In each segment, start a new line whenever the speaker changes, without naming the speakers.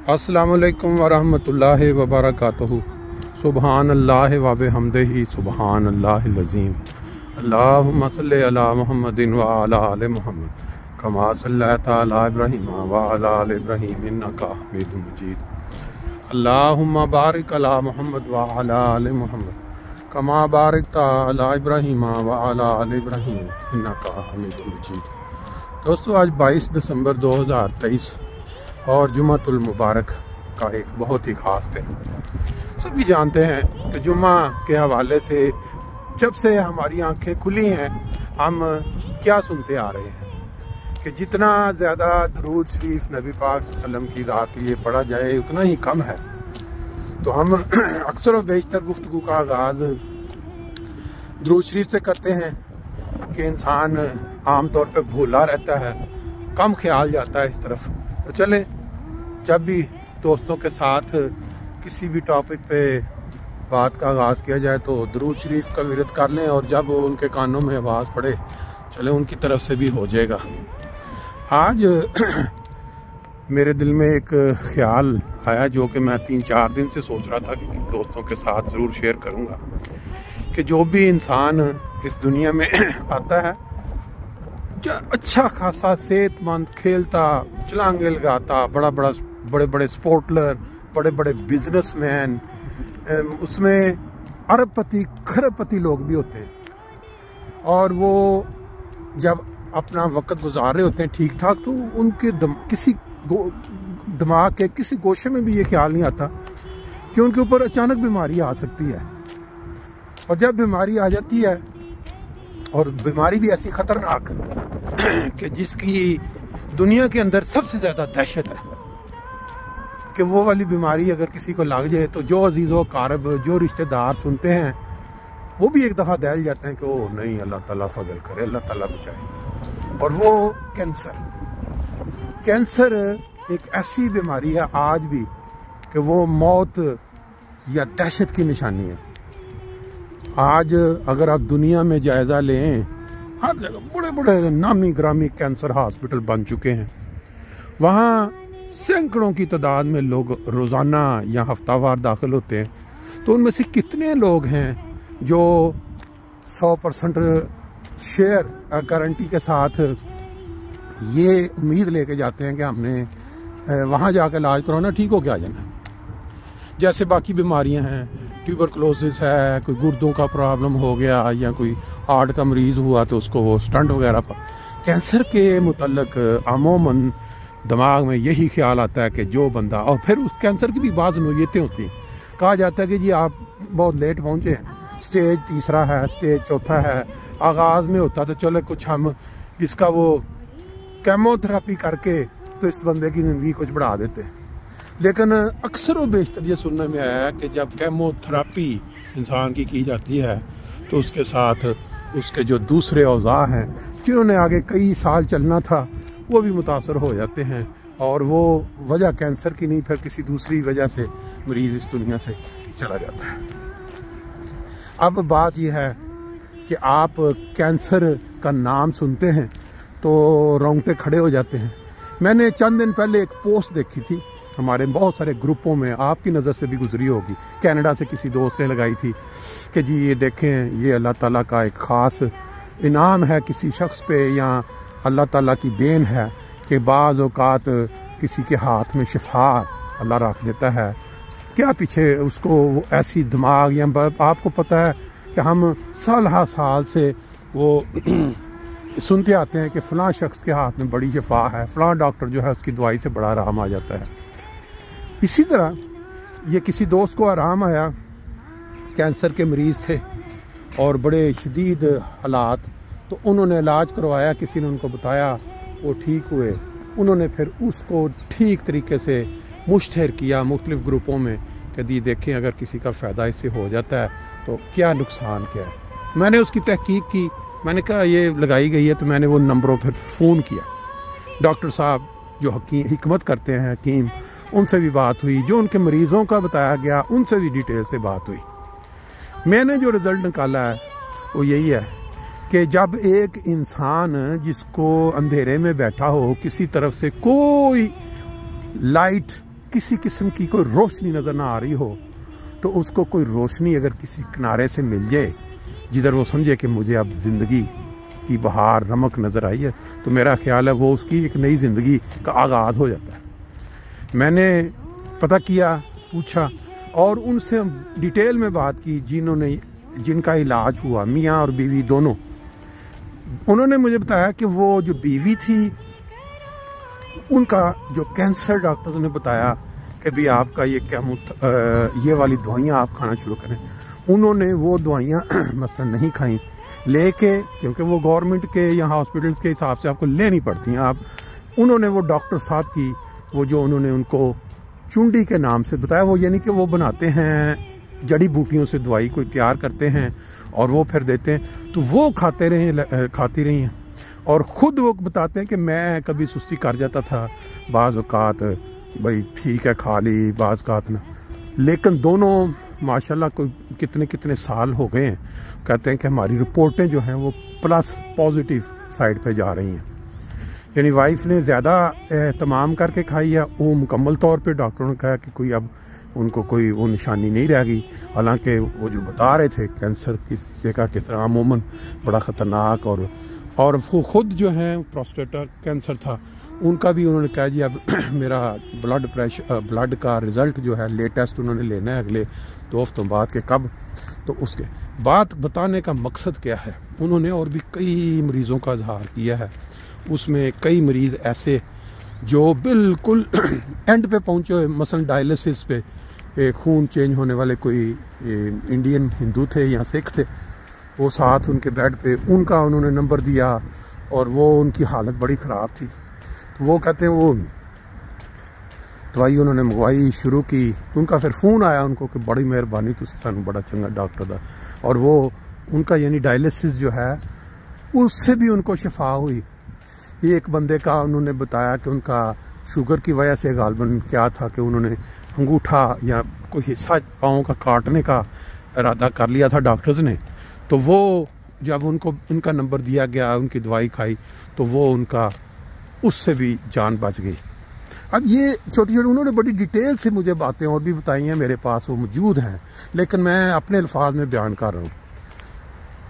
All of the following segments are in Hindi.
अस्सलामुअलैकुम वरहमतुल्लाहि वबरकातुहू। सुबहान अल्लाह व बिहम्दिही सुबहान अल्लाहिल अज़ीम। अल्लाहुम्मा सल्लि अला मुहम्मदिन व अला आलि मुहम्मद कमा सल्लैता अला इब्राहीम व अला आलि इब्राहीम इन्नका हमीदुम मजीद। अल्लाहुम्मा बारिक अला मुहम्मद व अला आलि मुहम्मद कमा बारकता अला इब्राहीम व अला आलि इब्राहीम इन्नका हमीदुम मजीद। दोस्तों, आज 22 दिसंबर 2023 और जुम्मतुल मुबारक का एक बहुत ही ख़ास दिन। सभी जानते हैं कि जुम्मा के हवाले से जब से हमारी आंखें खुली हैं हम क्या सुनते आ रहे हैं कि जितना ज़्यादा दरूद शरीफ नबी पाक सल्लल्लाहु अलैहि वसल्लम की ज़ात के लिए पढ़ा जाए उतना ही कम है। तो हम अक्सर व बेशतर गुफ्तगू का आगाज़ दरूद शरीफ से करते हैं कि इंसान आम तौर पे भूला रहता है, कम ख्याल जाता है इस तरफ। तो चले, जब भी दोस्तों के साथ किसी भी टॉपिक पे बात का आगाज़ किया जाए तो दरूद शरीफ का विरद कर लें, और जब उनके कानों में आवाज़ पड़े चले उनकी तरफ से भी हो जाएगा। आज मेरे दिल में एक ख्याल आया जो कि मैं 3-4 दिन से सोच रहा था कि दोस्तों के साथ ज़रूर शेयर करूँगा कि जो भी इंसान इस दुनिया में आता है अच्छा खासा सेहतमंद, खेलता, छलांगे लगाता, बड़े बड़े स्पोर्टलर, बड़े बड़े बिजनेसमैन, उसमें अरबपति खरबपति लोग भी होते हैं, और वो जब अपना वक्त गुजार रहे होते हैं ठीक ठाक तो उनके किसी दिमाग के किसी गोशे में भी ये ख्याल नहीं आता कि उनके ऊपर अचानक बीमारी आ सकती है। और जब बीमारी आ जाती है, और बीमारी भी ऐसी खतरनाक कि जिसकी दुनिया के अंदर सबसे ज़्यादा दहशत है कि वो वाली बीमारी अगर किसी को लग जाए तो जो अजीज़ो कारब, जो रिश्तेदार सुनते हैं वो भी एक दफ़ा दहल जाते हैं कि ओ नहीं, अल्लाह ताला फजल करे, अल्लाह ताला बचाए। और वो कैंसर एक ऐसी बीमारी है आज भी कि वो मौत या दहशत की निशानी है। आज अगर आप दुनिया में जायज़ा लें, हर जगह बड़े बड़े नामी ग्रामी कैंसर हॉस्पिटल बन चुके हैं। वहाँ सैकड़ों की तादाद में लोग रोज़ाना या हफ्तावार दाखिल होते हैं। तो उनमें से कितने लोग हैं जो 100% शेयर गारंटी के साथ ये उम्मीद लेके जाते हैं कि हमने वहाँ जाकर इलाज करवाना, ठीक हो के आ जाना। जैसे बाकी बीमारियाँ हैं, ट्यूबरकुलोसिस है, कोई गुर्दों का प्रॉब्लम हो गया या कोई हार्ट का मरीज़ हुआ तो उसको वो स्टंट वगैरह पर। कैंसर के मुतल्लक अमूमन दिमाग में यही ख्याल आता है कि जो बंदा, और फिर उस कैंसर की भी बात नोयतें होती हैं। कहा जाता है कि जी आप बहुत लेट पहुँचे हैं, स्टेज 3 है, स्टेज 4 है। आगाज़ में होता तो चलो कुछ हम इसका वो केमोथेरेपी करके तो इस बंदे की ज़िंदगी कुछ बढ़ा देते हैं। लेकिन अक्सर व बेशतर ये सुनने में आया है कि जब केमोथेरेपी इंसान की जाती है तो उसके साथ उसके जो दूसरे औज़ा हैं जिन्होंने आगे कई साल चलना था वो भी मुतासर हो जाते हैं, और वो वजह कैंसर की नहीं, फिर किसी दूसरी वजह से मरीज़ इस दुनिया से चला जाता है। अब बात यह है कि आप कैंसर का नाम सुनते हैं तो रोंगटे खड़े हो जाते हैं। मैंने चंद दिन पहले एक पोस्ट देखी थी, हमारे बहुत सारे ग्रुपों में, आपकी नज़र से भी गुजरी होगी, कनाडा से किसी दोस्त ने लगाई थी कि जी ये देखें, ये अल्लाह ताला का एक ख़ास इनाम है किसी शख्स पे, या अल्लाह ताला की देन है कि बाज़ औक़ात किसी के हाथ में शिफा अल्लाह रख देता है। क्या पीछे उसको वो ऐसी दिमाग, या आपको पता है कि हम साल से वो सुनते आते हैं कि फ़लाँ शख्स के हाथ में बड़ी शिफा है, फ़लाँ डॉक्टर जो है उसकी दवाई से बड़ा आराम आ जाता है। इसी तरह ये किसी दोस्त को आराम आया, कैंसर के मरीज़ थे और बड़े शदीद हालात, तो उन्होंने इलाज करवाया, किसी ने उनको बताया, वो ठीक हुए। उन्होंने फिर उसको ठीक तरीके से मुश्तहर किया मुख्तलिफ़ ग्रुपों में कि दी देखें अगर किसी का फ़ायदा इससे हो जाता है तो क्या नुकसान क्या है। मैंने उसकी तहकीक की, मैंने कहा ये लगाई गई है, तो मैंने वो नंबरों पर फ़ोन किया। डॉक्टर साहब जो हिकमत करते हैं, हकीम, उनसे भी बात हुई, जो उनके मरीज़ों का बताया गया उनसे भी डिटेल से बात हुई। मैंने जो रिज़ल्ट निकाला है वो यही है कि जब एक इंसान जिसको अंधेरे में बैठा हो, किसी तरफ से कोई लाइट किसी किस्म की कोई रोशनी नज़र ना आ रही हो, तो उसको कोई रोशनी अगर किसी किनारे से मिल जाए जिधर वो समझे कि मुझे अब ज़िंदगी की बहार रमक नज़र आई है, तो मेरा ख्याल है वो उसकी एक नई ज़िंदगी का आगाज़ हो जाता है। मैंने पता किया, पूछा और उनसे डिटेल में बात की जिनका इलाज हुआ, मियाँ और बीवी दोनों। उन्होंने मुझे बताया कि वो जो बीवी थी उनका जो कैंसर डॉक्टर्स ने बताया कि भी आपका ये वाली दवाइयाँ आप खाना शुरू करें, उन्होंने वो दवाइयाँ मसलन नहीं खाई लेके, क्योंकि वो गवर्नमेंट के या हॉस्पिटल्स के हिसाब से आपको लेनी पड़ती हैं उन्होंने वो डॉक्टर साहब की वो जो उन्होंने उनको चुंडी के नाम से बताया, वो यानी कि वो बनाते हैं जड़ी बूटियों से दवाई कोई तैयार करते हैं और वो फिर देते हैं, तो वो खाती रही हैं। और ख़ुद वो बताते हैं कि मैं कभी सुस्ती कर जाता था, बाज़ औक़ात भाई ठीक है खा ली, बाज़ औक़ात ना, लेकिन दोनों माशाल्लाह कोई कितने साल हो गए हैं, कहते हैं कि हमारी रिपोर्टें जो हैं वो प्लस पॉजिटिव साइड पे जा रही हैं। यानी वाइफ ने ज़्यादा तमाम करके खाई है, वो मुकम्मल तौर पे डॉक्टरों ने कहा कि कोई अब उनको कोई वो निशानी नहीं रह गई। हालांकि वो जो बता रहे थे कैंसर किस जगह किस तरह अमूमन बड़ा ख़तरनाक, और वो ख़ुद जो है प्रोस्टेटा कैंसर था उनका भी उन्होंने कहा जी अब मेरा ब्लड का रिज़ल्ट जो है लेटेस्ट उन्होंने लेना है अगले 2 हफ्तों बाद के कब। तो उसके बात बताने का मकसद क्या है, उन्होंने और भी कई मरीज़ों का इजहार किया है। उसमें कई मरीज़ ऐसे जो बिल्कुल एंड पे पहुँचे हुए, मसलन डायलिसिस पे खून चेंज होने वाले कोई इंडियन हिंदू थे या सिख थे, वो साथ उनके बेड पे उनका उन्होंने नंबर दिया और वो उनकी हालत बड़ी ख़राब थी। तो वो कहते हैं वो दवाई उन्होंने मंगवाई शुरू की, उनका फिर फ़ोन आया उनको कि बड़ी मेहरबानी तुसी सानू बड़ा चंगा डॉक्टर दा, और वो उनका यानी डायलिसिस जो है उससे भी उनको शिफा हुई। एक बंदे का उन्होंने बताया कि उनका शुगर की वजह से गालबन क्या था कि उन्होंने अंगूठा या कोई हिस्सा पाँव का काटने का इरादा कर लिया था डॉक्टर्स ने, तो वो जब उनका नंबर दिया गया, उनकी दवाई खाई, तो वो उनका उससे भी जान बच गई। अब ये छोटी उन्होंने बड़ी डिटेल से मुझे बातें और भी बताई हैं, मेरे पास वो मौजूद हैं, लेकिन मैं अपने अल्फाज में बयान कर रहा हूँ।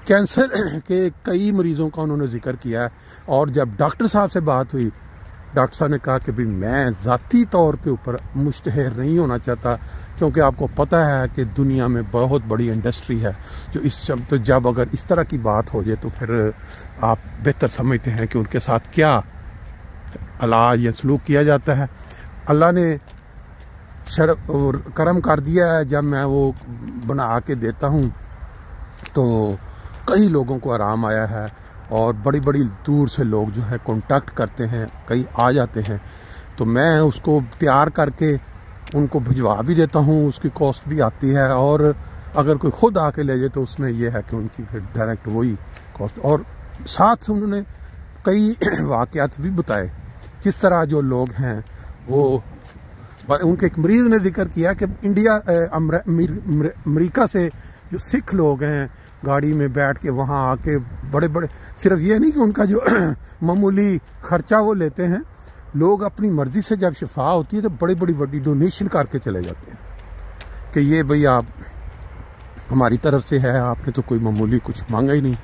कैंसर के कई मरीज़ों का उन्होंने जिक्र किया है, और जब डॉक्टर साहब से बात हुई, डॉक्टर साहब ने कहा कि भाई मैं ज़ाती तौर के ऊपर मुश्तहर नहीं होना चाहता, क्योंकि आपको पता है कि दुनिया में बहुत बड़ी इंडस्ट्री है जो तो जब अगर इस तरह की बात हो जाए तो फिर आप बेहतर समझते हैं कि उनके साथ क्या इलाज या सलूक किया जाता है। अल्लाह ने करम कर दिया है, जब मैं वो बना के देता हूँ तो कई लोगों को आराम आया है, और बड़ी बड़ी दूर से लोग जो है कांटेक्ट करते हैं, कई आ जाते हैं, तो मैं उसको तैयार करके उनको भिजवा भी देता हूँ, उसकी कॉस्ट भी आती है, और अगर कोई ख़ुद आके ले जाए तो उसमें यह है कि उनकी फिर डायरेक्ट वही कॉस्ट। और साथ उन्होंने कई वाक़यात भी बताए किस तरह जो लोग हैं वो, उनके एक मरीज़ ने जिक्र किया कि अमेरिका से जो सिख लोग हैं गाड़ी में बैठ के वहाँ आके बड़े बड़े, सिर्फ ये नहीं कि उनका जो मामूली ख़र्चा वो लेते हैं, लोग अपनी मर्ज़ी से जब शिफा होती है तो बड़ी डोनेशन करके चले जाते हैं कि ये भाई आप हमारी तरफ से है, आपने तो कोई मामूली कुछ मांगा ही नहीं।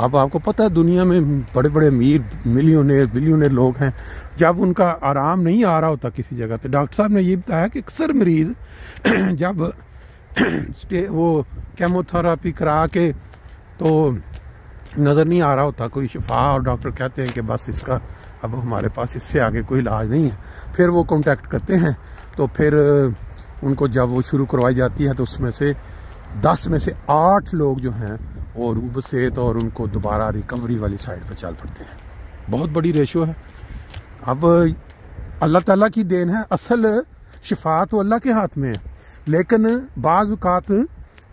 अब आपको पता है दुनिया में बड़े बड़े अमीर मिलियनेर बिलियनेर लोग हैं, जब उनका आराम नहीं आ रहा होता किसी जगह पे, डॉक्टर साहब ने ये बताया कि अक्सर मरीज़ जब वो केमोथेरापी करा के तो नज़र नहीं आ रहा होता कोई शिफा, और डॉक्टर कहते हैं कि बस इसका अब हमारे पास इससे आगे कोई इलाज नहीं है, फिर वो कांटेक्ट करते हैं, तो फिर उनको जब वो शुरू करवाई जाती है तो उसमें से 10 में से 8 लोग जो हैं वो रूब सेहत और उनको दोबारा रिकवरी वाली साइड पर चल पड़ते हैं। बहुत बड़ी रेशो है। अब अल्लाह ताला की देन है, असल शिफा तो अल्लाह के हाथ में है, लेकिन बाज़ औक़ात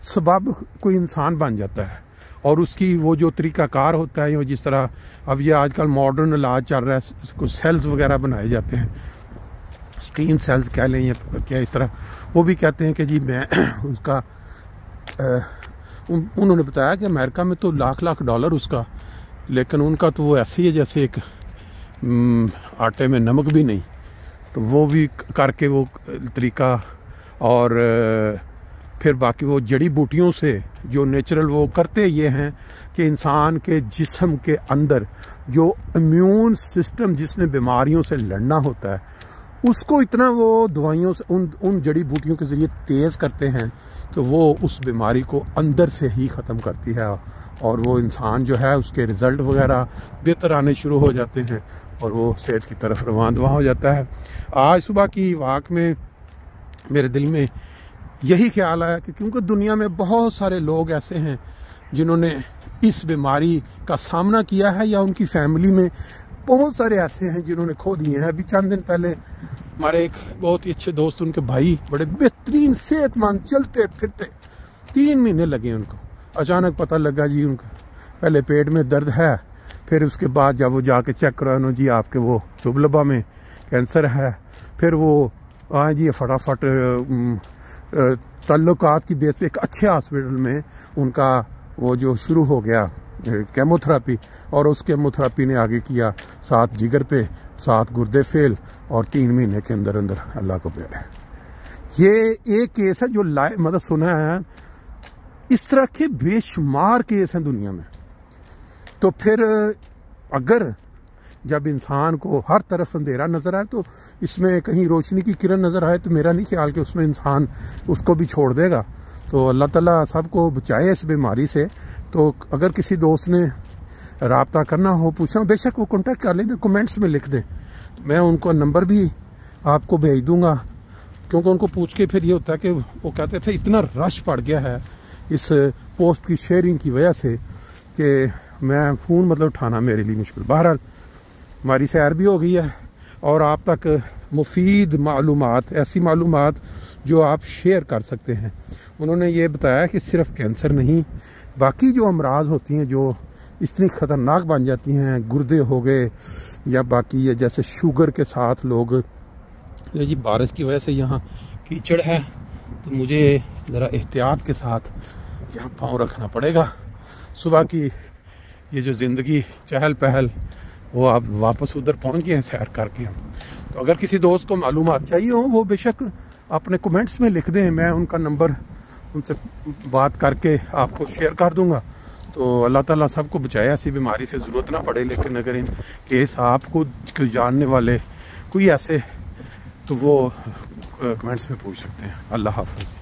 सबब कोई इंसान बन जाता है, और उसकी वो जो तरीक़ाकार होता है, जिस तरह अब ये आजकल मॉडर्न इलाज चल रहा है, कुछ सेल्स वगैरह बनाए जाते हैं, स्टीम सेल्स कह लें या क्या इस तरह, वो भी कहते हैं कि जी मैं उसका उन्होंने बताया कि अमेरिका में तो लाख डॉलर उसका, लेकिन उनका तो वो ऐसे ही है जैसे एक आटे में नमक भी नहीं, तो वो भी करके वो तरीका, और फिर बाकी वो जड़ी बूटियों से जो नेचुरल वो करते ये हैं कि इंसान के जिस्म के अंदर जो इम्यून सिस्टम जिसने बीमारियों से लड़ना होता है उसको इतना वो दवाइयों से उन जड़ी बूटियों के ज़रिए तेज़ करते हैं कि वो उस बीमारी को अंदर से ही ख़त्म करती है, और वो इंसान जो है उसके रिज़ल्ट वगैरह बेहतर आने शुरू हो जाते हैं और वो सेहत की तरफ रवानदवा हो जाता है। आज सुबह की वाक में मेरे दिल में यही ख्याल आया कि क्योंकि दुनिया में बहुत सारे लोग ऐसे हैं जिन्होंने इस बीमारी का सामना किया है, या उनकी फैमिली में बहुत सारे ऐसे हैं जिन्होंने खो दिए हैं। अभी चंद दिन पहले हमारे एक बहुत ही अच्छे दोस्त, उनके भाई बड़े बेहतरीन सेहतमंद, चलते फिरते 3 महीने लगे उनको, अचानक पता लगा जी उनका पहले पेट में दर्द है, फिर उसके बाद जब वो जाके चेक कराना जी आपके वो जुबलबा में कैंसर है, फिर वो हाँ जी फटाफट तल्लुकात की बेस पे एक अच्छे हॉस्पिटल में उनका वो जो शुरू हो गया केमोथेरापी, और उस केमोथेरापी ने आगे किया 7 जिगर पे, 7 गुर्दे फेल, और 3 महीने के अंदर अंदर अल्लाह को प्यारे। ये एक केस है जो मतलब सुना है, इस तरह के बेशुमार केस हैं दुनिया में। तो फिर अगर जब इंसान को हर तरफ अंधेरा नज़र आए तो इसमें कहीं रोशनी की किरण नज़र आए, तो मेरा नहीं ख्याल कि उसमें इंसान उसको भी छोड़ देगा। तो अल्लाह ताला सबको बचाए इस बीमारी से। तो अगर किसी दोस्त ने राब्ता करना हो, पूछना, बेशक वो कॉन्टेक्ट कर लें, कमेंट्स में लिख दें, मैं उनको नंबर भी आपको भेज दूँगा, क्योंकि उनको पूछ के फिर ये होता है कि वो कहते थे इतना रश पड़ गया है इस पोस्ट की शेयरिंग की वजह से कि मैं फ़ोन मतलब उठाना मेरे लिए मुश्किल। बहरहाल हमारी सैर भी हो गई है और आप तक मुफीद मालूमात, ऐसी मालूमात जो आप शेयर कर सकते हैं। उन्होंने ये बताया कि सिर्फ कैंसर नहीं, बाकी जो अमराज होती हैं जो इतनी ख़तरनाक बन जाती हैं, गुर्दे हो गए या बाकी ये जैसे शुगर के साथ लोग, ये जी बारिश की वजह से यहाँ कीचड़ है तो मुझे ज़रा एहतियात के साथ यहाँ पाँव रखना पड़ेगा। सुबह की ये जो ज़िंदगी चहल पहल वो आप वापस उधर पहुँच गए हैं सैर करके। तो अगर किसी दोस्त को मालूमात चाहिए हो वो बेशक अपने कमेंट्स में लिख दें, मैं उनका नंबर उनसे बात करके आपको शेयर कर दूंगा। तो अल्लाह ताला सबको बचाए, ऐसी बीमारी से ज़रूरत ना पड़े। लेकिन अगर इन केस आपको कोई जानने वाले कोई ऐसे, तो वो कमेंट्स में पूछ सकते हैं। अल्लाह हाफ़िज़।